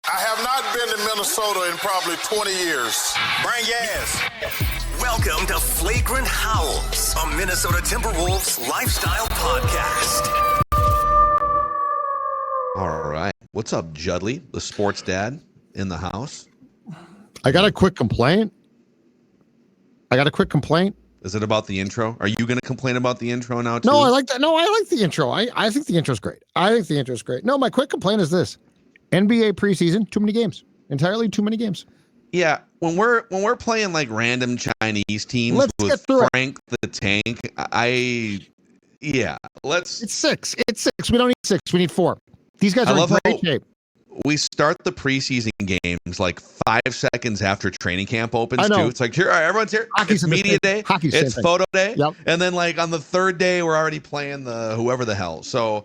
I have not been to Minnesota in probably 20 years. Bring gas. Welcome to Flagrant Howls, a Minnesota Timberwolves lifestyle podcast. All right. What's up, Judley, the sports dad in the house? I got a quick complaint. Is it about the intro? Are you going to complain about the intro now, too? No, I like that. No, I like the intro. I think the intro's great. No, my quick complaint is this. NBA preseason, too many games. Entirely too many games. Yeah, when we're playing like random Chinese teams with Frank the Tank, It's six. We don't need six. We need four. These guys are in great shape. We start the preseason games like 5 seconds after training camp opens, too. It's like, here, all right, everyone's here. Hockey's it's media day. It's photo day. Yep. And then, like, on the third day, we're already playing the whoever the hell. So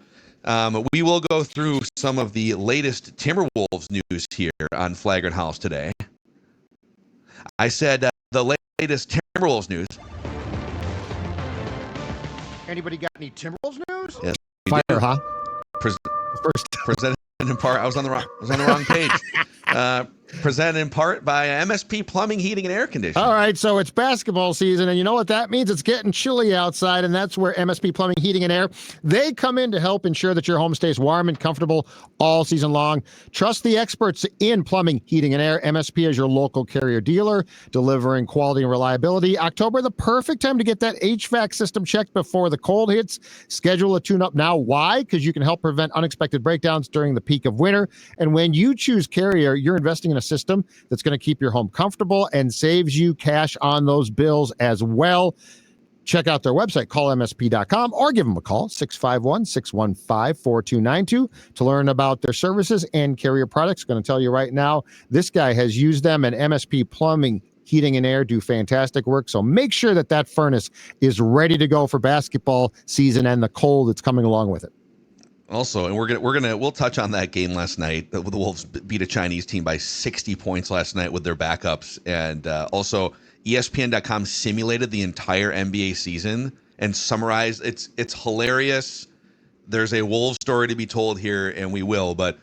we will go through some of the latest Timberwolves news here on Flagrant House today. I said the latest Timberwolves news. Anybody got any Timberwolves news? Yes. Fire, huh? Presented in part. I was on the wrong page. Presented in part by MSP Plumbing, Heating, and Air Conditioning. All right, so it's basketball season, and you know what that means? It's getting chilly outside, and that's where MSP Plumbing, Heating, and Air, they come in to help ensure that your home stays warm and comfortable all season long. Trust the experts in plumbing, heating, and air. MSP is your local carrier dealer, delivering quality and reliability. October, the perfect time to get that HVAC system checked before the cold hits. Schedule a tune-up now. Why? Because you can help prevent unexpected breakdowns during the peak of winter. And when you choose Carrier, you're investing in a system that's going to keep your home comfortable and saves you cash on those bills as well. Check out their website, callmsp.com, or give them a call, 651-615-4292, to learn about their services and Carrier products. Going to tell you right now, this guy has used them, and MSP Plumbing, Heating, and Air do fantastic work. So make sure that furnace is ready to go for basketball season and the cold that's coming along with it. Also, and we'll touch on that game last night. The Wolves beat a Chinese team by 60 points last night with their backups, and also ESPN.com simulated the entire NBA season and summarized. It's hilarious. There's a Wolves story to be told here, and we will. But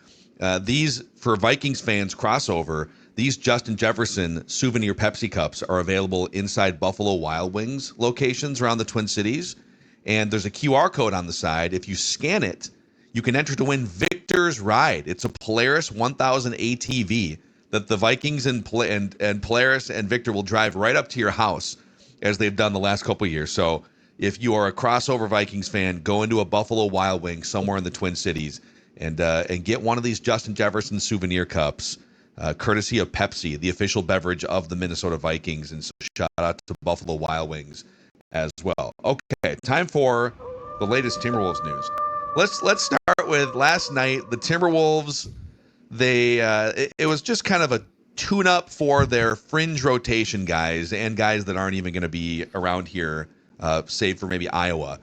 these, for Vikings fans, crossover. These Justin Jefferson souvenir Pepsi cups are available inside Buffalo Wild Wings locations around the Twin Cities, and there's a QR code on the side. If you scan it, you can enter to win Victor's Ride. It's a Polaris 1000 ATV that the Vikings and Polaris and Victor will drive right up to your house, as they've done the last couple of years. So if you are a crossover Vikings fan, go into a Buffalo Wild Wing somewhere in the Twin Cities and get one of these Justin Jefferson souvenir cups, courtesy of Pepsi, the official beverage of the Minnesota Vikings. And so shout out to Buffalo Wild Wings as well. Okay, time for the latest Timberwolves news. Let's start with last night. The Timberwolves, it was just kind of a tune-up for their fringe rotation guys and guys that aren't even going to be around here, save for maybe Iowa.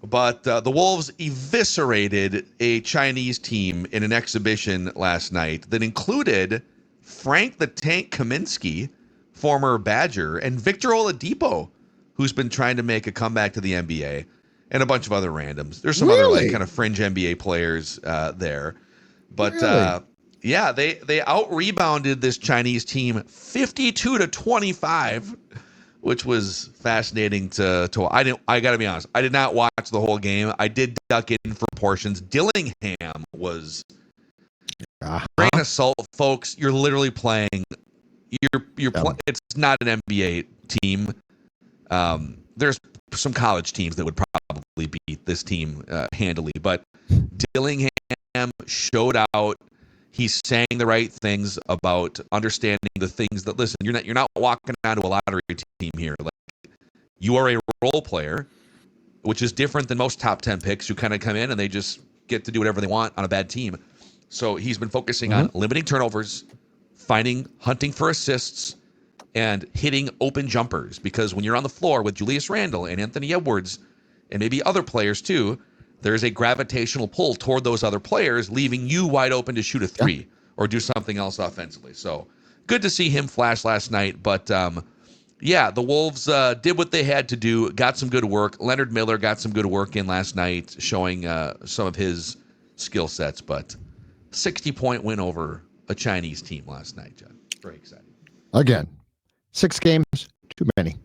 But the Wolves eviscerated a Chinese team in an exhibition last night that included Frank the Tank Kaminsky, former Badger, and Victor Oladipo, who's been trying to make a comeback to the NBA. And a bunch of other randoms. There's some other like kind of fringe NBA players there. But they out-rebounded this Chinese team 52-25, which was fascinating to I got to be honest, I did not watch the whole game. I did duck in for portions. Dillingham was grain of salt, folks. You're literally playing it's not an NBA team. There's some college teams that would probably beat this team handily, but Dillingham showed out. He's saying the right things about understanding the things that, listen, you're not walking onto a lottery team here. Like, you are a role player, which is different than most top 10 picks who kind of come in and they just get to do whatever they want on a bad team. So he's been focusing on limiting turnovers, hunting for assists, and hitting open jumpers, because when you're on the floor with Julius Randle and Anthony Edwards and maybe other players too, there's a gravitational pull toward those other players, leaving you wide open to shoot a three or do something else offensively. So good to see him flash last night. But the Wolves did what they had to do, got some good work. Leonard Miller got some good work in last night, showing some of his skill sets. But 60-point win over a Chinese team last night, Judd. Very exciting. Again, 6 games, too many.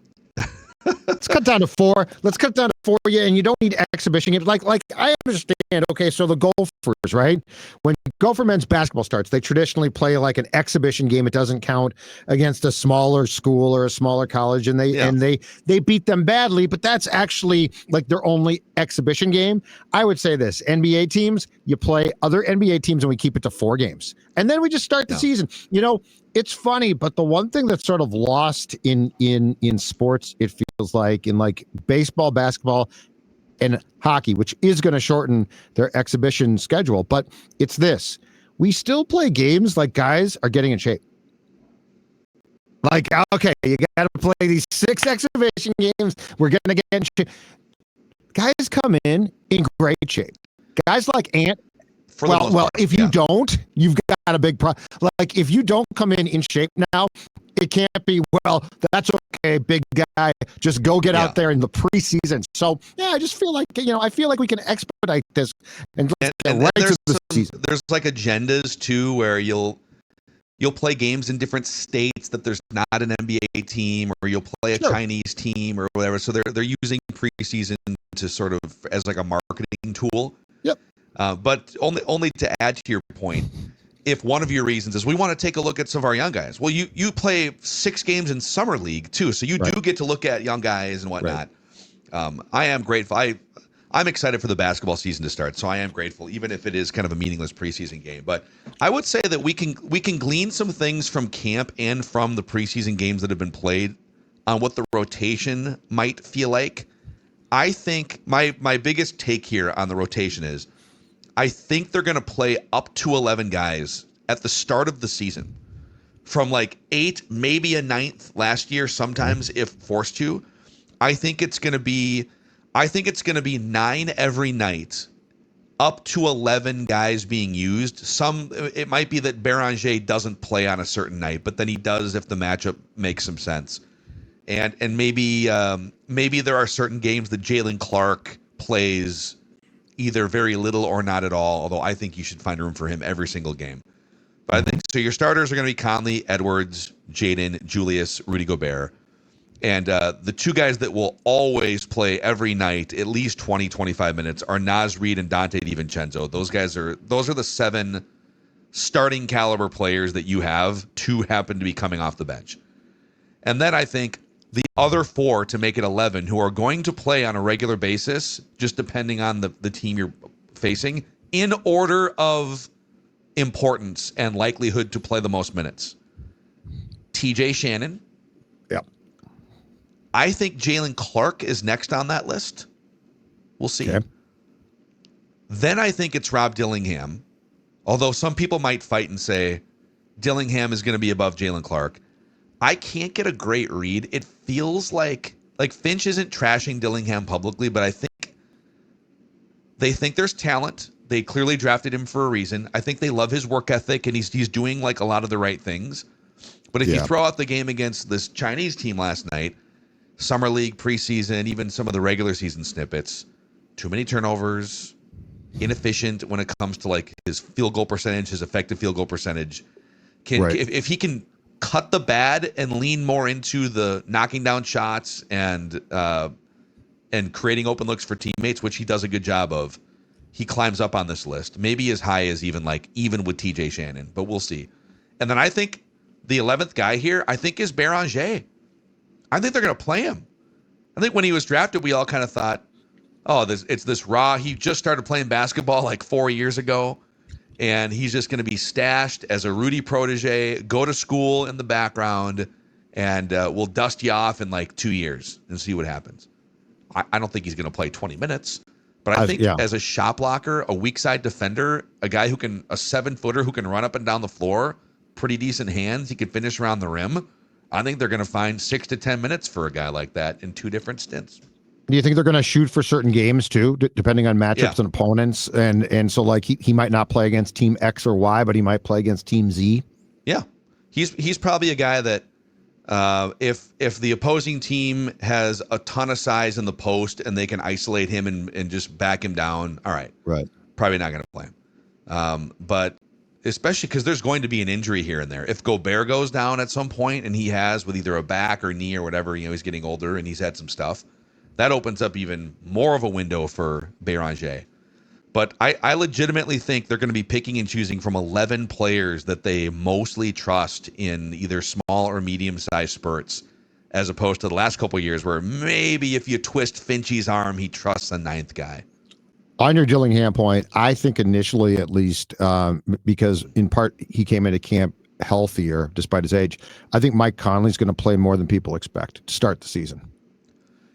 Let's cut down to 4. Let's cut down to 4, yeah, and you don't need exhibition games. Like I understand, okay, so the Gophers, right? When Gopher men's basketball starts, they traditionally play like an exhibition game. It doesn't count against a smaller school or a smaller college, and they beat them badly, but that's actually like their only exhibition game. I would say this, NBA teams, you play other NBA teams and we keep it to 4 games. And then we just start the season. You know, it's funny, but the one thing that's sort of lost in sports, it feels like, in like baseball, basketball, and hockey, which is going to shorten their exhibition schedule, but it's this. We still play games like guys are getting in shape. Like, okay, you got to play these 6 exhibition games. We're going to get in shape. Guys come in great shape. Guys like Ant. Well, if you don't, you've got a big problem. Like, if you don't come in shape now, it can't be, well, that's okay, big guy. Just go get out there in the preseason. So, yeah, I just feel like, I feel like we can expedite this and get right to the season. There's like agendas, too, where you'll play games in different states that there's not an NBA team, or you'll play a Chinese team or whatever. So they're using preseason to sort of as like a marketing tool. Yep. But only to add to your point, if one of your reasons is we want to take a look at some of our young guys. Well, you play 6 games in summer league too, so you do get to look at young guys and whatnot. Right. I am grateful. I'm excited for the basketball season to start, so I am grateful, even if it is kind of a meaningless preseason game. But I would say that we can glean some things from camp and from the preseason games that have been played on what the rotation might feel like. I think my biggest take here on the rotation is, I think they're going to play up to 11 guys at the start of the season, from like 8, maybe a 9th last year, sometimes if forced to. I think it's going to be 9 every night, up to 11 guys being used. It might be that Beranger doesn't play on a certain night, but then he does if the matchup makes some sense. And maybe there are certain games that Jalen Clark plays either very little or not at all, although I think you should find room for him every single game. But I think so. Your starters are going to be Conley, Edwards, Jaden, Julius, Rudy Gobert. And the 2 guys that will always play every night, at least 20, 25 minutes, are Naz Reid and Dante DiVincenzo. Those are the 7 starting caliber players that you have. 2 happen to be coming off the bench. And then I think the other 4 to make it 11 who are going to play on a regular basis, just depending on the team you're facing, in order of importance and likelihood to play the most minutes. TJ Shannon. Yep. I think Jalen Clark is next on that list. We'll see. Okay. Then I think it's Rob Dillingham, although some people might fight and say Dillingham is going to be above Jalen Clark. I can't get a great read. It feels like Finch isn't trashing Dillingham publicly, but I think they think there's talent. They clearly drafted him for a reason. I think they love his work ethic, and he's doing like a lot of the right things. But if you throw out the game against this Chinese team last night, summer league, preseason, even some of the regular season snippets, too many turnovers, inefficient when it comes to like his field goal percentage, his effective field goal percentage. If he can cut the bad and lean more into the knocking down shots and creating open looks for teammates, which he does a good job of, he climbs up on this list. Maybe as high as even with TJ Shannon, but we'll see. And then I think the 11th guy here, I think, is Beranger. I think they're going to play him. I think when he was drafted, we all kind of thought, it's this raw. He just started playing basketball like 4 years ago, and he's just going to be stashed as a Rudy protege, go to school in the background, and we'll dust you off in like 2 years and see what happens. I don't think he's going to play 20 minutes, but I think as a shot blocker, a weak side defender, a guy a 7-footer who can run up and down the floor, pretty decent hands, he can finish around the rim. I think they're going to find 6 to 10 minutes for a guy like that in 2 different stints. Do you think they're going to shoot for certain games too, depending on matchups and opponents? And so like he might not play against team X or Y, but he might play against team Z. Yeah. He's probably a guy that if the opposing team has a ton of size in the post and they can isolate him and just back him down, all right. Right. Probably not going to play him. But especially because there's going to be an injury here and there. If Gobert goes down at some point, and he has with either a back or knee or whatever, he's getting older and he's had some stuff, that opens up even more of a window for Béranger. But I legitimately think they're going to be picking and choosing from 11 players that they mostly trust in either small or medium-sized spurts, as opposed to the last couple of years where maybe if you twist Finchie's arm, he trusts the ninth guy. On your Dillingham point, I think initially, at least, because in part he came into camp healthier despite his age, I think Mike Conley's going to play more than people expect to start the season.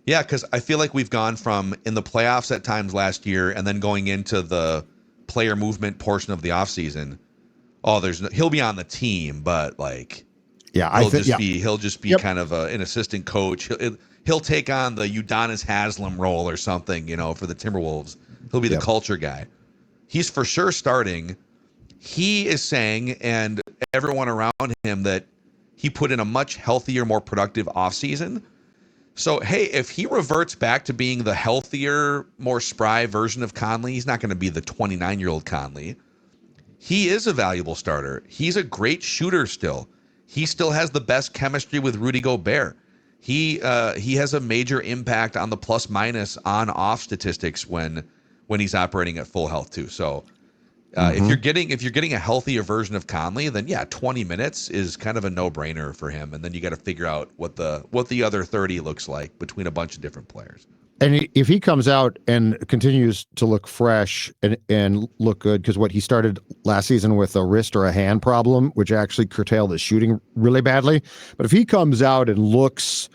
Yeah, because I feel like we've gone from in the playoffs at times last year and then going into the player movement portion of the offseason. Oh, he'll be on the team, but like, yeah, he'll just be kind of an assistant coach. He'll take on the Udonis Haslem role or something, for the Timberwolves. He'll be the culture guy. He's for sure starting. He is saying, and everyone around him, that he put in a much healthier, more productive offseason. So, hey, if he reverts back to being the healthier, more spry version of Conley, he's not going to be the 29-year-old Conley. He is a valuable starter. He's a great shooter still. He still has the best chemistry with Rudy Gobert. He has a major impact on the plus-minus on-off statistics when he's operating at full health too. So if you're getting a healthier version of Conley, then 20 minutes is kind of a no-brainer for him. And then you got to figure out what the other 30 looks like between a bunch of different players. And if he comes out and continues to look fresh and look good, because what he started last season with a wrist or a hand problem, which actually curtailed his shooting really badly. But if he comes out and looks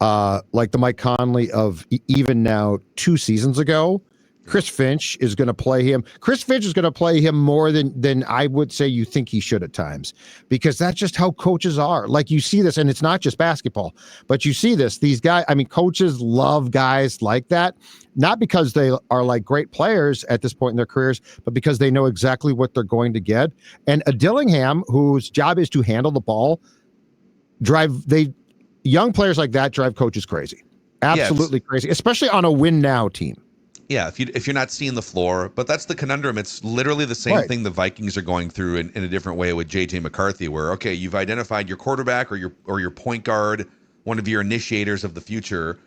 like the Mike Conley of even now 2 seasons ago, Chris Finch is going to play him. Chris Finch is going to play him more than I would say you think he should at times, because that's just how coaches are. Like, you see this, and it's not just basketball, but you see this. These guys, coaches love guys like that, not because they are like great players at this point in their careers, but because they know exactly what they're going to get. And a Dillingham, whose job is to handle the ball, young players like that drive coaches crazy. Absolutely crazy, especially on a win now team. Yeah, if you're not seeing the floor, but that's the conundrum. It's literally the same thing the Vikings are going through in a different way with JJ McCarthy, where you've identified your quarterback or your point guard, one of your initiators of the future,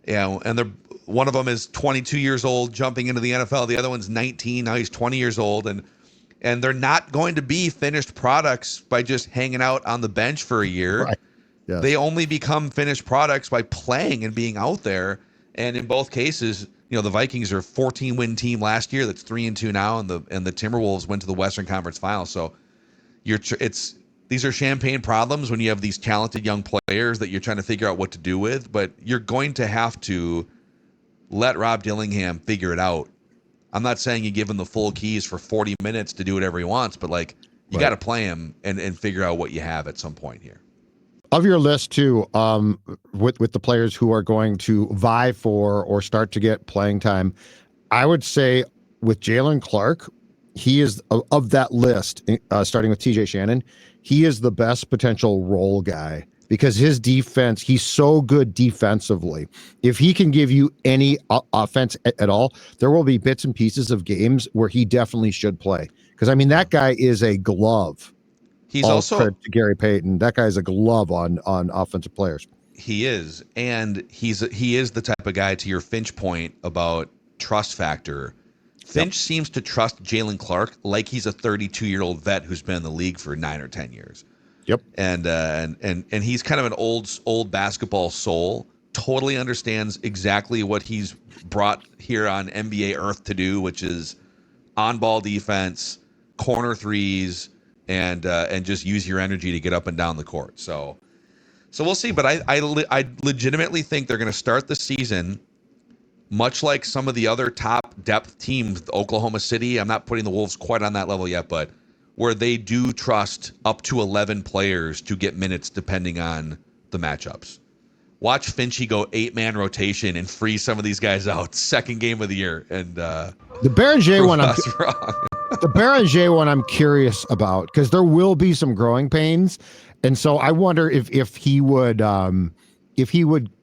and one of them is 22 years old jumping into the NFL. The other one's 19, now he's 20 years old, and they're not going to be finished products by just hanging out on the bench for a year. Right. Yes. They only become finished products by playing and being out there. And in both cases, the Vikings are a 14-win team last year that's 3-2 now, and the Timberwolves went to the Western Conference Finals. So these are champagne problems when you have these talented young players that you're trying to figure out what to do with, but you're going to have to let Rob Dillingham figure it out. I'm not saying you give him the full keys for 40 minutes to do whatever he wants, but you got to play him and figure out what you have at some point here. Of your list too, with the players who are going to vie for or start to get playing time, I would say with Jalen Clark, he is of that list, starting with TJ Shannon, he is the best potential role guy because his defense, he's so good defensively. If he can give you any offense at all, there will be bits and pieces of games where he definitely should play. Because that guy is a glove. He's also credit to Gary Payton. That guy's a glove on offensive players. He is, and he is the type of guy, to your Finch point about trust factor. Finch seems to trust Jalen Clark like he's a 32-year-old vet who's been in the league for 9 or 10 years. Yep. And he's kind of an old basketball soul. Totally understands exactly what he's brought here on NBA Earth to do, which is on-ball defense, corner threes, and just use your energy to get up and down the court. So we'll see. But I legitimately think they're going to start the season much like some of the other top depth teams, Oklahoma City. I'm not putting the Wolves quite on that level yet, but where they do trust up to 11 players to get minutes depending on the matchups. Watch Finchie go 8-man rotation and freeze some of these guys out. Second game of the year. And the Béranger one, the Béranger one I'm curious about, because there will be some growing pains. And so I wonder if he would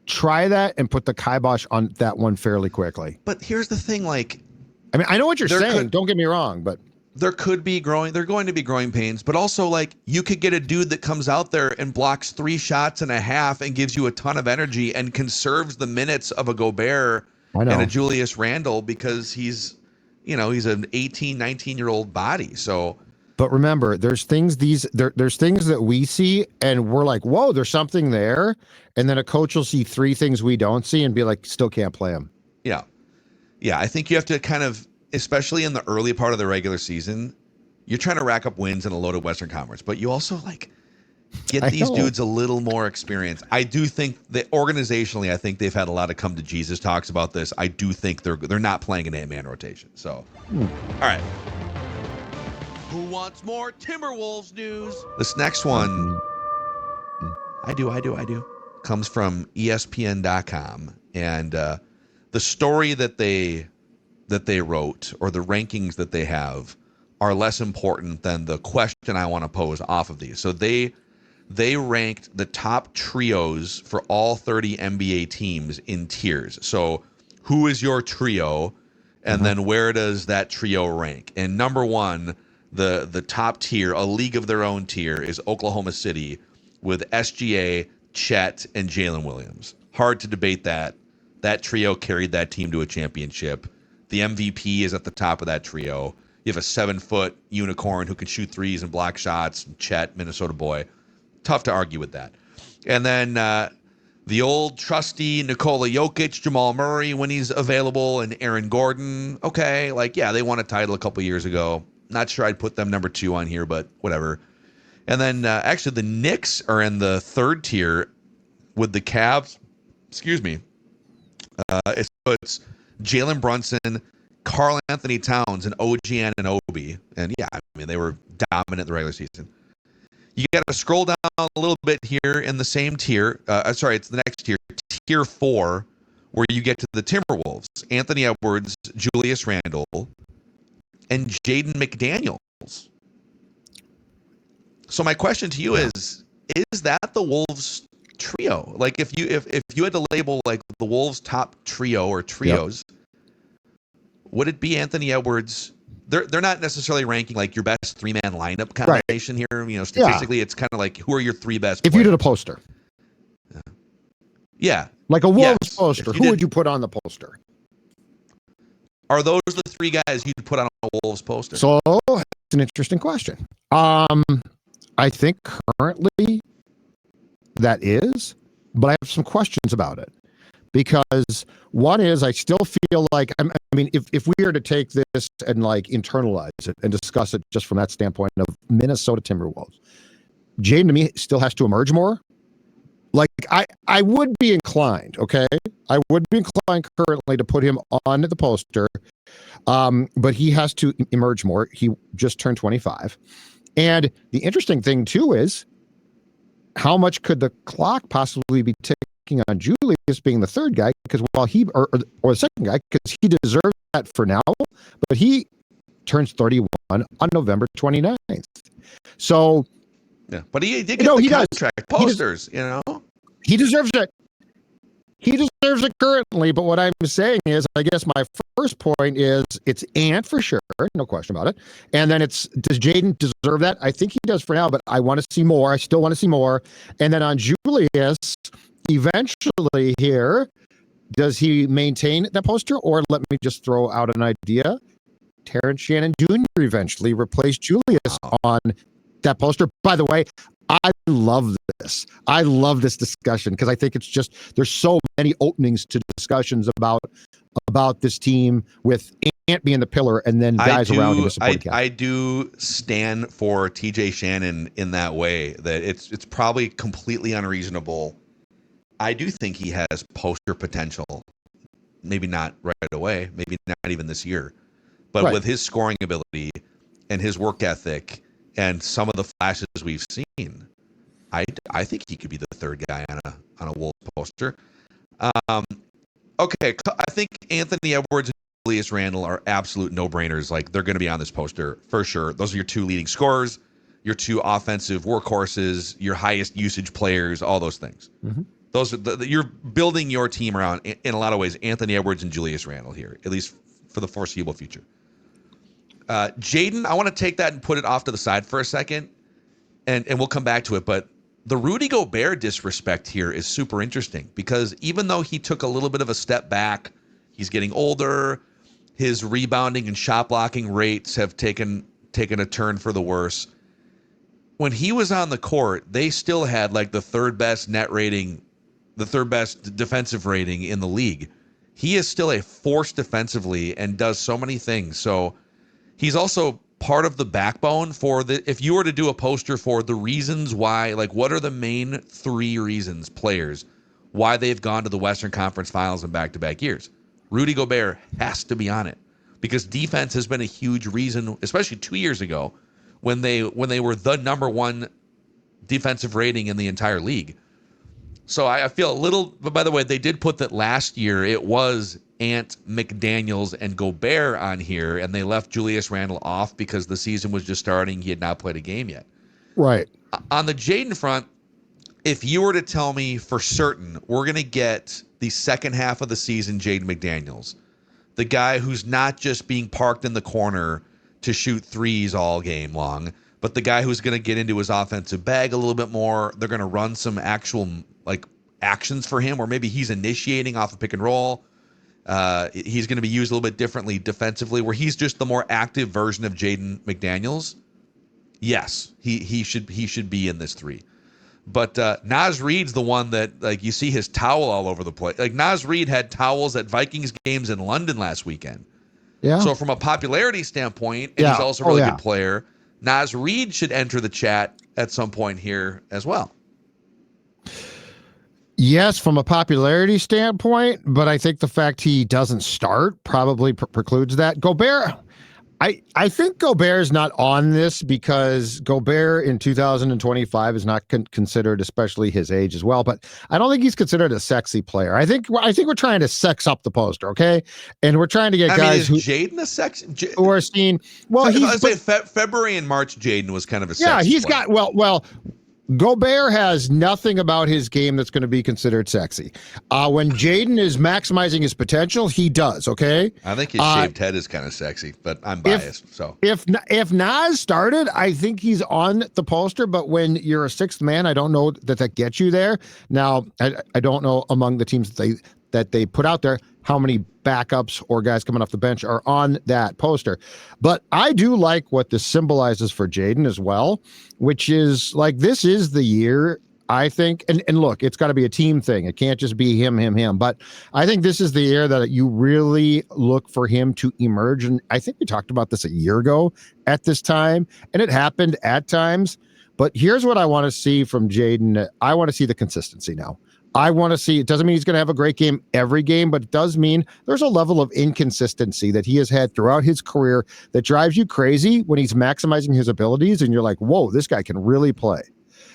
try that and put the kibosh on that one fairly quickly. But here's the thing, I know what you're saying. Don't get me wrong, but there could be growing. There are going to be growing pains, but also like you could get a dude that comes out there and blocks 3 shots and a half and gives you a ton of energy and conserves the minutes of a Gobert and a Julius Randle because he's an 18, 19-year-old body. So, but remember, there's things there's things that we see and we're like, whoa, there's something there, and then a coach will see 3 things we don't see and be like, still can't play him. Yeah. I think you have to kind of, especially in the early part of the regular season, you're trying to rack up wins in a loaded Western Conference, but you also like get these dudes a little more experience. I do think that organizationally, I think they've had a lot of come to Jesus talks about this. I do think they're not playing an 8-man rotation. So, all right. Who wants more Timberwolves news? This next one, I do. Comes from ESPN.com, and the story that they wrote or the rankings that they have are less important than the question I want to pose off of these. So they ranked the top trios for all 30 NBA teams in tiers. So who is your trio? And then where does that trio rank? And number 1, the top tier, a league of their own tier, is Oklahoma City with SGA, Chet, and Jalen Williams. Hard to debate that. That trio carried that team to a championship. The MVP is at the top of that trio. You have a 7-foot unicorn who can shoot threes and block shots. Chet, Minnesota boy. Tough to argue with that. And then the old trusty Nikola Jokic, Jamal Murray when he's available, and Aaron Gordon. Okay, they won a title a couple years ago. Not sure I'd put them number 2 on here, but whatever. And then actually the Knicks are in the 3rd tier with the Cavs. Excuse me. It's Jalen Brunson, Karl Anthony Towns, and OG Anunoby. And yeah, I mean, they were dominant in the regular season. You got to scroll down a little bit here in the same tier. It's the next tier, tier 4, where you get to the Timberwolves. Anthony Edwards, Julius Randle, and Jaden McDaniels. So my question to you is that the Wolves trio? Like if you had to label like the Wolves top trio or trios, would it be Anthony Edwards? They're not necessarily ranking like your best 3-man lineup combination here. Statistically, it's kind of like who are your 3 best if players? You did a poster. Yeah. Like a Wolves poster. Who would you put on the poster? Are those the 3 guys you'd put on a Wolves poster? So it's an interesting question. I think currently that is, but I have some questions about it. Because one is, I still feel like, I mean, if we are to take this and like internalize it and discuss it just from that standpoint of Minnesota Timberwolves, Jaden to me still has to emerge more. Like I would be inclined, okay? I would be inclined currently to put him on the poster, but he has to emerge more. He just turned 25. And the interesting thing too is, how much could the clock possibly be ticking on Julius being the 3rd guy? Because while he or the 2nd guy, because he deserves that for now, but he turns 31 on November 29th. So yeah, but he did get the contract posters. He deserves it. He deserves it currently, but what I'm saying is, I guess my first point is it's Ant for sure, no question about it. And then does Jaden deserve that? I think he does for now, but I want to see more. I still want to see more. And then on Julius, eventually here, does he maintain that poster? Or let me just throw out an idea. Terrence Shannon Jr. eventually replaced Julius on that poster. By the way, I love this. I love this discussion because I think it's just, there's so many openings to discussions about this team with Ant being the pillar and then guys around him to support him. I do stand for TJ Shannon in that way, that it's probably completely unreasonable. I do think he has poster potential. Maybe not right away, maybe not even this year. But with his scoring ability and his work ethic and some of the flashes we've seen, I think he could be the 3rd guy on a Wolves poster. Okay, I think Anthony Edwards and Julius Randle are absolute no-brainers. Like, they're going to be on this poster for sure. Those are your 2 leading scorers, your 2 offensive workhorses, your highest usage players, all those things. Mm-hmm. Those are you're building your team around, in a lot of ways, Anthony Edwards and Julius Randle here, at least for the foreseeable future. Jaden, I want to take that and put it off to the side for a second, and we'll come back to it. But the Rudy Gobert disrespect here is super interesting because even though he took a little bit of a step back, he's getting older. His rebounding and shot blocking rates have taken a turn for the worse. When he was on the court, they still had like the third best net rating, the third best defensive rating in the league. He is still a force defensively and does so many things. So he's also part of the backbone for if you were to do a poster for the reasons why, like what are the main 3 reasons players why they've gone to the Western Conference Finals in back-to-back years. Rudy Gobert has to be on it because defense has been a huge reason, especially 2 years ago when they were the number 1 defensive rating in the entire league. So I feel a little, but by the way, they did put that last year it was Ant, McDaniels, and Gobert on here, and they left Julius Randle off because the season was just starting. He had not played a game yet. Right. On the Jaden front, if you were to tell me for certain we're going to get the second half of the season Jaden McDaniels, the guy who's not just being parked in the corner to shoot threes all game long, but the guy who's going to get into his offensive bag a little bit more, they're going to run some actual like actions for him, or maybe he's initiating off a pick and roll. He's going to be used a little bit differently defensively, where he's just the more active version of Jaden McDaniels. Yes, he should be in this 3. But Naz Reid's the one that, like, you see his towel all over the place. Like, Naz Reid had towels at Vikings games in London last weekend. Yeah. So from a popularity standpoint, and he's also a really good player, Naz Reid should enter the chat at some point here as well. Yes, from a popularity standpoint, but I think the fact he doesn't start probably precludes that. Gobert, I think Gobert is not on this because Gobert in 2025 is not considered, especially his age as well. But I don't think he's considered a sexy player. I think we're trying to sex up the poster, okay? And we're trying to get guys who Jaden a sex who are seen. Well, he's February and March. Jaden was kind of a sexy player. Got well. Gobert has nothing about his game that's going to be considered sexy. When Jaden is maximizing his potential, he does, okay? I think his shaved head is kind of sexy, but I'm biased. If Naz started, I think he's on the poster, but when you're a 6th man, I don't know that gets you there. Now, I don't know among the teams that they put out there how many backups or guys coming off the bench are on that poster. But I do like what this symbolizes for Jaden as well, which is like, this is the year, I think, and look, it's got to be a team thing. It can't just be him. But I think this is the year that you really look for him to emerge. And I think we talked about this a year ago at this time, and it happened at times. But here's what I want to see from Jaden. I want to see the consistency now. I want to see, it doesn't mean he's going to have a great game every game, but it does mean there's a level of inconsistency that he has had throughout his career that drives you crazy when he's maximizing his abilities and you're like, whoa, this guy can really play.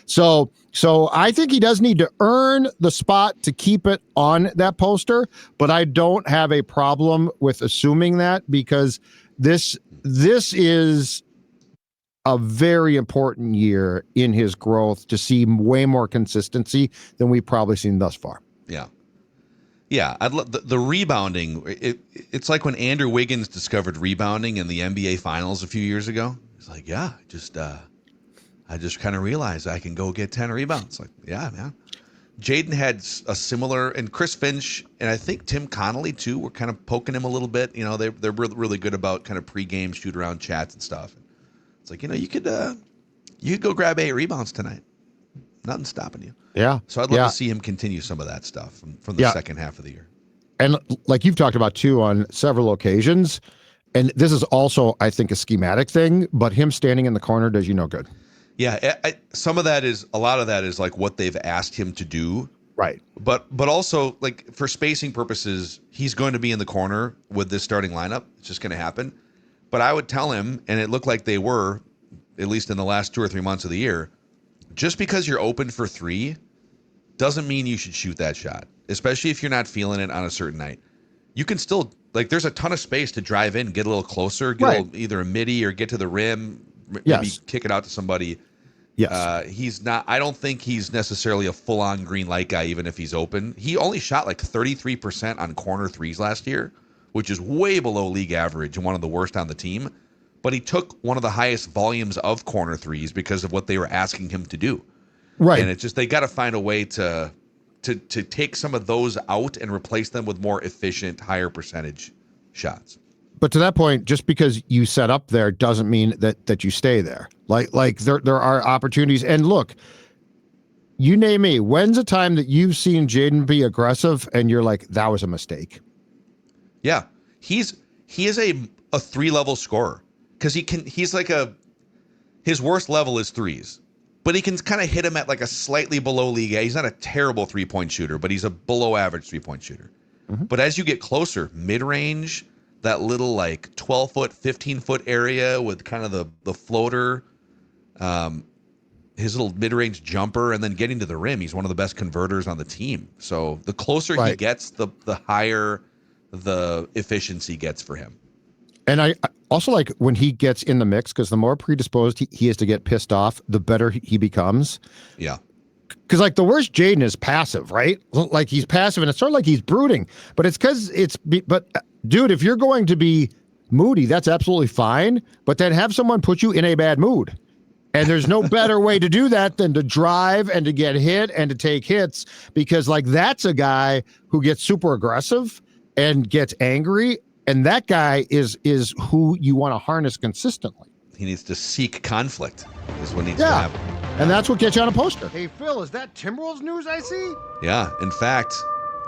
So I think he does need to earn the spot to keep it on that poster, but I don't have a problem with assuming that because this is a very important year in his growth to see way more consistency than we've probably seen thus far. Yeah. Yeah. I'd love the rebounding. It's like when Andrew Wiggins discovered rebounding in the NBA Finals a few years ago. He's like, yeah, I just kind of realized I can go get 10 rebounds. Like, yeah, man. Jaden had a similar, and Chris Finch, and I think Tim Connolly too, were kind of poking him a little bit. You know, they're really good about kind of pregame shoot around chats and stuff. It's like, you could go grab 8 rebounds tonight. Nothing's stopping you. Yeah. So I'd love to see him continue some of that stuff from the second half of the year. And like you've talked about too on several occasions, and this is also, I think, a schematic thing, but him standing in the corner does you no good. Yeah. A lot of that is like what they've asked him to do. Right. But also, like, for spacing purposes, he's going to be in the corner with this starting lineup. It's just going to happen. But I would tell him, and it looked like they were, at least in the last 2 or 3 months of the year, just because you're open for 3 doesn't mean you should shoot that shot, especially if you're not feeling it on a certain night. You can still, like, there's a ton of space to drive in, get a little closer, get either a midi or get to the rim, maybe kick it out to somebody. Yes. He's not, I don't think he's necessarily a full-on green light guy, even if he's open. He only shot like 33% on corner threes last year, which is way below league average and one of the worst on the team. but he took one of the highest volumes of corner threes because of what they were asking him to do. Right. And it's just they got to find a way to take some of those out and replace them with more efficient, higher percentage shots. But to that point, just because you set up there doesn't mean that you stay there. Like there are opportunities. And look, you name me. When's a time that you've seen Jaden be aggressive and you're like, that was a mistake? Yeah, he is a 3-level scorer because his worst level is threes, but he can kind of hit him at like a slightly below league. He's not a terrible 3-point shooter, but he's a below average 3-point shooter. Mm-hmm. But as you get closer, mid range, that little like 12-foot, 15-foot area with kind of the floater, his little mid-range jumper, and then getting to the rim, he's one of the best converters on the team. So the closer he gets, the higher the efficiency gets for him. And I also like when he gets in the mix, because the more predisposed he is to get pissed off, the better he becomes. Yeah. Because like the worst Jaden is passive, right? Like he's passive and it's sort of like he's brooding, but it's because but dude, if you're going to be moody, that's absolutely fine. But then have someone put you in a bad mood. And there's no better way to do that than to drive and to get hit and to take hits, because like that's a guy who gets super aggressive and gets angry. And that guy is who you want to harness consistently. He needs to seek conflict is what needs to happen. And that's what gets you on a poster. Hey, Phil, is that Timberwolves news I see? Yeah. In fact,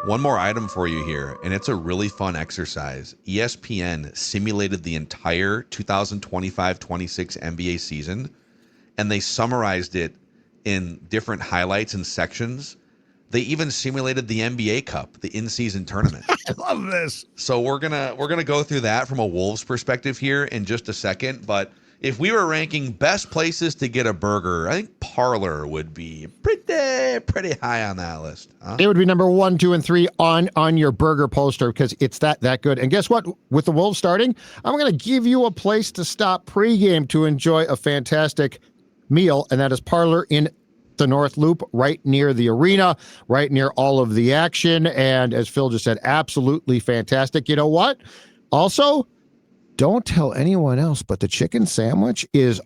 one more item for you here, and it's a really fun exercise. ESPN simulated the entire 2025-26 NBA season, and they summarized it in different highlights and sections. They even simulated the NBA Cup, the in-season tournament. I love this. So we're gonna go through that from a Wolves perspective here in just a second. But if we were ranking best places to get a burger, I think Parlor would be pretty high on that list. Huh? It would be number 1, 2, and 3 on your burger poster because it's that good. And guess what? With the Wolves starting, I'm going to give you a place to stop pregame to enjoy a fantastic meal, and that is Parlor in the North Loop, right near the arena, right near all of the action. And as Phil just said, absolutely fantastic. You know what? Also, don't tell anyone else, but the chicken sandwich is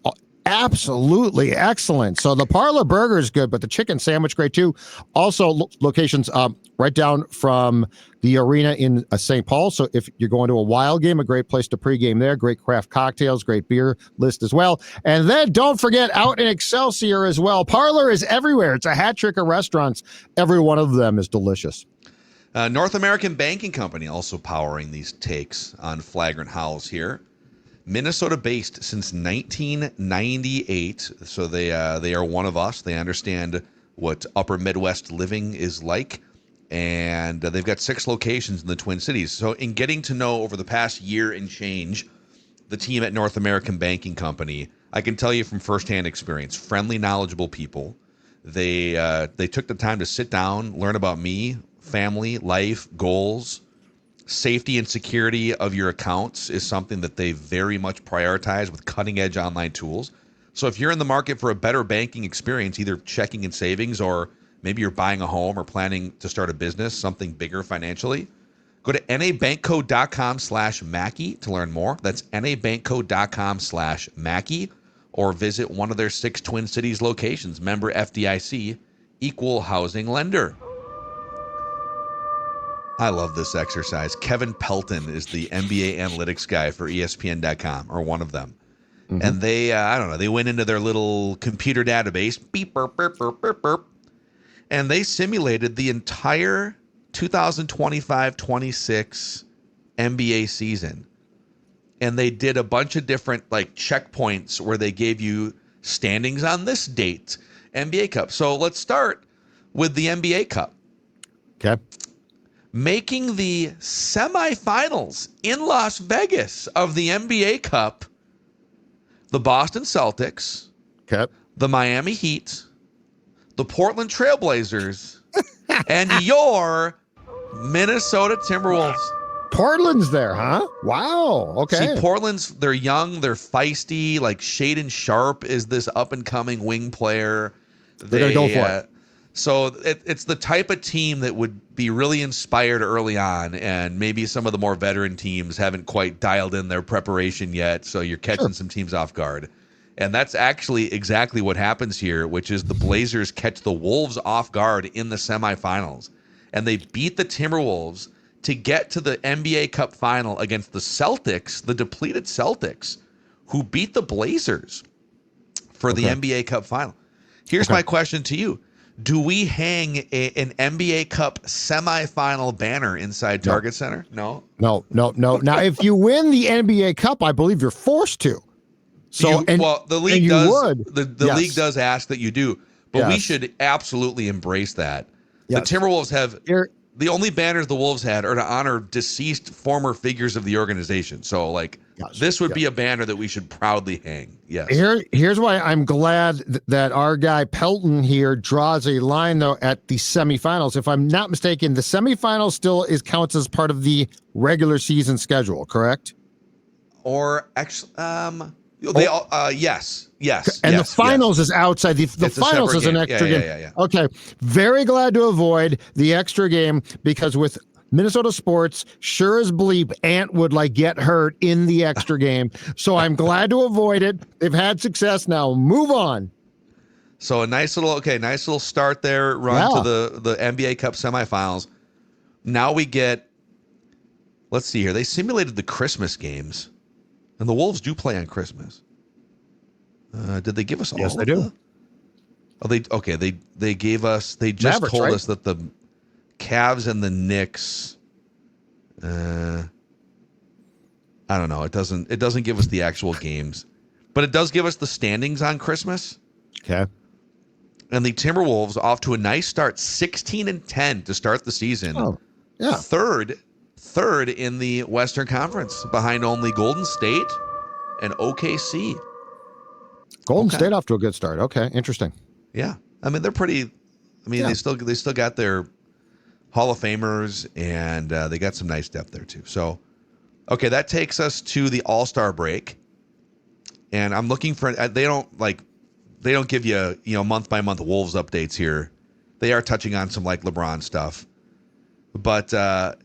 absolutely excellent. So the Parlor burger is good, but the chicken sandwich great too. Also, locations right down from the arena in St. Paul. So if you're going to a Wild game, a great place to pregame there. Great craft cocktails, great beer list as well. And then don't forget out in Excelsior as well. Parlor is everywhere. It's a hat trick of restaurants. Every one of them is delicious. North American Banking Company also powering these takes on Flagrant Howls here. Minnesota-based since 1998, so they are one of us. They understand what upper Midwest living is like, and they've got 6 locations in the Twin Cities. So in getting to know over the past year and change the team at North American Banking Company, I can tell you from firsthand experience, friendly, knowledgeable people. They took the time to sit down, learn about me, family, life, goals. Safety and security of your accounts is something that they very much prioritize with cutting-edge online tools. So if you're in the market for a better banking experience, either checking and savings, or maybe you're buying a home or planning to start a business, something bigger financially, go to nabankco.com/Mackey to learn more. That's nabankco.com/Mackey, or visit one of their 6 Twin Cities locations. Member FDIC, equal housing lender. I love this exercise. Kevin Pelton is the NBA analytics guy for ESPN.com, or one of them. Mm-hmm. And they, I don't know, they went into their little computer database, beep, burp, burp, burp, burp, burp, and they simulated the entire 2025-26 NBA season. And they did a bunch of different like checkpoints where they gave you standings on this date, NBA Cup. So let's start with the NBA Cup. Okay. Making the semifinals in Las Vegas of the NBA Cup, the Boston Celtics, okay, the Miami Heat, the Portland Trailblazers, and your Minnesota Timberwolves. Portland's there, huh? Wow. Okay. See, they're young, they're feisty. Like Shaden Sharp is this up-and-coming wing player. They're going to go for it. So it's the type of team that would be really inspired early on, and maybe some of the more veteran teams haven't quite dialed in their preparation yet, so you're catching some teams off guard. And that's actually exactly what happens here, which is the Blazers catch the Wolves off guard in the semifinals, and they beat the Timberwolves to get to the NBA Cup final against the Celtics, the depleted Celtics, who beat the Blazers for the NBA Cup final. Here's my question to you. Do we hang an NBA Cup semifinal banner inside Target Center? No. No. Now, if you win the NBA Cup, I believe you're forced to. So, the league does. The league does ask that you do, but we should absolutely embrace that. The Timberwolves have the only banners the Wolves had are to honor deceased former figures of the organization. So, this would be a banner that we should proudly hang. Yes. Here's why I'm glad that our guy Pelton here draws a line, though, at the semifinals. If I'm not mistaken, the semifinals still counts as part of the regular season schedule, correct? Or actually, yes. And the finals is outside. The finals is an extra game. Yeah. Okay. Very glad to avoid the extra game, because with Minnesota sports, sure as bleep, Ant would get hurt in the extra game. So I'm glad to avoid it. They've had success. Now move on. So a nice little start there, run to the NBA Cup semifinals. Now we get, let's see here. They simulated the Christmas games, and the Wolves do play on Christmas. Did they give us all? Yes, they do. They gave us. They just Mavericks, told right? us that the Cavs and the Knicks. I don't know. It doesn't give us the actual games, but it does give us the standings on Christmas. Okay. And the Timberwolves off to a nice start, 16-10 to start the season. Oh, yeah. Third in the Western Conference, behind only Golden State and OKC. Golden State off to a good start. Okay, interesting. Yeah, I mean they're pretty. I mean they still got their Hall of Famers, and they got some nice depth there too. So, okay, that takes us to the All-Star break, and I'm looking for. They don't give you month by month Wolves updates here. They are touching on some LeBron stuff, but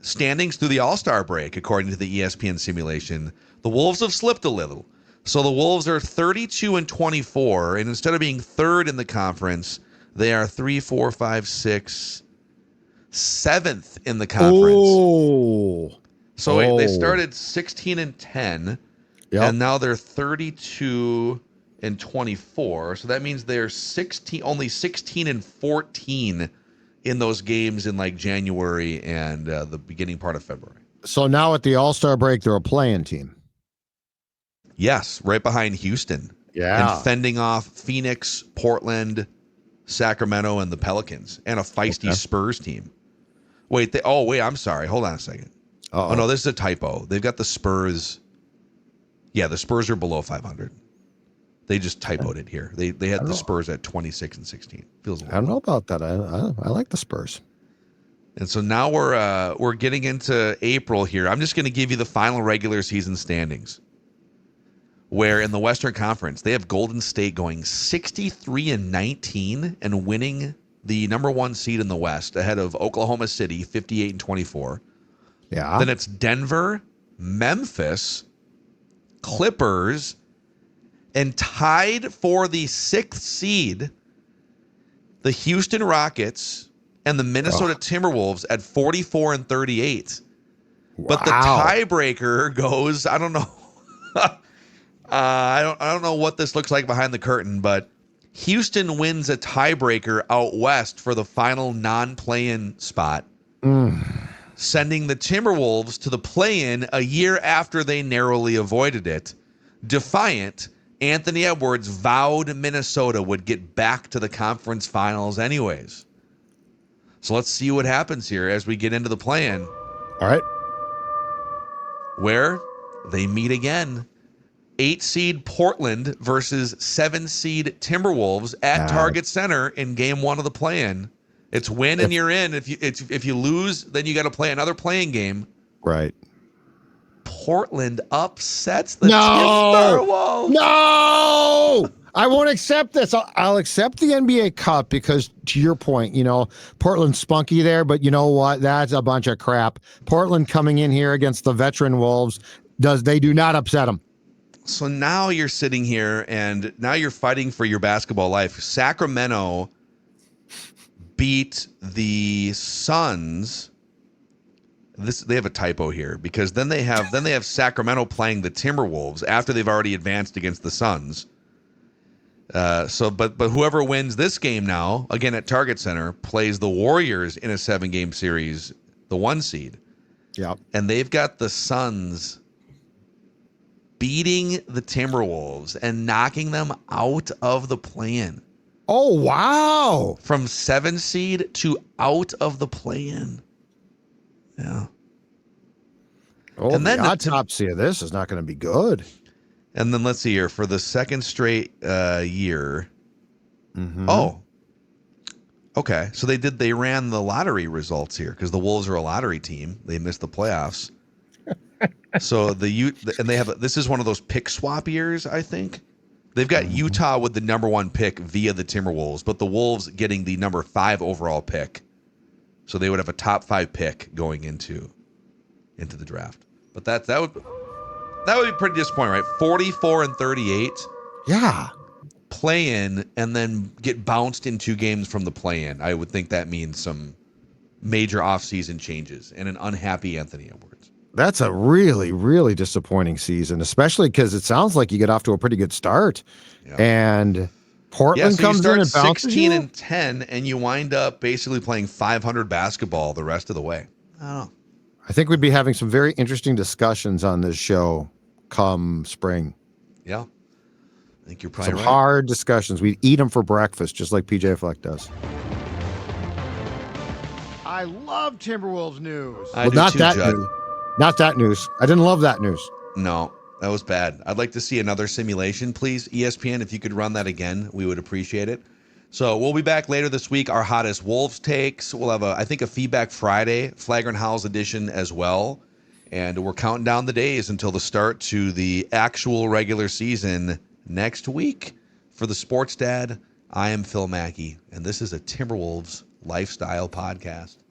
standings through the All-Star break, according to the ESPN simulation, the Wolves have slipped a little. So the Wolves are 32-24, and instead of being third in the conference, they are 7th in the conference. Oh. So they started 16-10, and now they're 32-24. So that means they're only 16-14 in those games in January and the beginning part of February. So now at the All-Star break, they're a play-in team. Yes, right behind Houston. Yeah. And fending off Phoenix, Portland, Sacramento, and the Pelicans, and a feisty Spurs team. Wait, I'm sorry. Hold on a second. Uh-oh. Oh, no, this is a typo. They've got the Spurs. Yeah, the Spurs are below 500. They just typoed it here. They had the Spurs at 26-16. Feels a little I don't know about that. I like the Spurs. And so now we're getting into April here. I'm just going to give you the final regular season standings, where in the Western Conference, they have Golden State going 63-19 and winning the number one seed in the West ahead of Oklahoma City, 58-24. Yeah. Then it's Denver, Memphis, Clippers, and tied for the 6th seed, the Houston Rockets and the Minnesota Timberwolves at 44-38. Wow. But the tiebreaker goes, I don't know. I don't know what this looks like behind the curtain, but Houston wins a tiebreaker out west for the final non-play-in spot, sending the Timberwolves to the play-in a year after they narrowly avoided it. Defiant, Anthony Edwards vowed Minnesota would get back to the conference finals anyways. So let's see what happens here as we get into the play-in. All right. Where they meet again. 8-seed Portland versus 7-seed Timberwolves at Target Center in Game 1 of the play-in. It's win and you're in. If you lose, then you got to play another play-in game. Right. Portland upsets the Timberwolves. No! I won't accept this. I'll accept the NBA Cup because, to your point, Portland's spunky there, but you know what? That's a bunch of crap. Portland coming in here against the veteran Wolves, they do not upset them. So now you're sitting here and now you're fighting for your basketball life. Sacramento beat the Suns. They have a typo here because then they have Sacramento playing the Timberwolves after they've already advanced against the Suns. But whoever wins this game now, again at Target Center, plays the Warriors in a 7-game series, the 1 seed. Yeah. And they've got the Suns beating the Timberwolves and knocking them out of the play-in. Oh, wow. From 7 seed to out of the play-in. Yeah. Oh, and then the autopsy of this is not going to be good. And then let's see here for the second straight year. Mm-hmm. Oh, okay. So they ran the lottery results here because the Wolves are a lottery team. They missed the playoffs. So this is one of those pick swap years, I think. They've got Utah with the number 1 pick via the Timberwolves, but the Wolves getting the number 5 overall pick. So they would have a top 5 pick going into the draft. But that would be pretty disappointing, right? 44-38. Yeah. Play in and then get bounced in 2 games from the play in. I would think that means some major offseason changes and an unhappy Anthony Edwards. That's a really, really disappointing season, especially because it sounds like you get off to a pretty good start. Yeah. And Portland comes in and bounces 16-10, and you wind up basically playing 500 basketball the rest of the way. I don't know. I think we'd be having some very interesting discussions on this show come spring. Yeah. I think you're probably right. Some hard discussions. We'd eat them for breakfast, just like PJ Fleck does. I love Timberwolves news. Not that news. I didn't love that news. No, that was bad. I'd like to see another simulation, please. ESPN, if you could run that again, we would appreciate it. So we'll be back later this week. Our hottest Wolves takes. We'll have I think a Feedback Friday, Flagrant Howls edition as well. And we're counting down the days until the start to the actual regular season next week. For the Sports Dad, I am Phil Mackey, and this is a Timberwolves lifestyle podcast.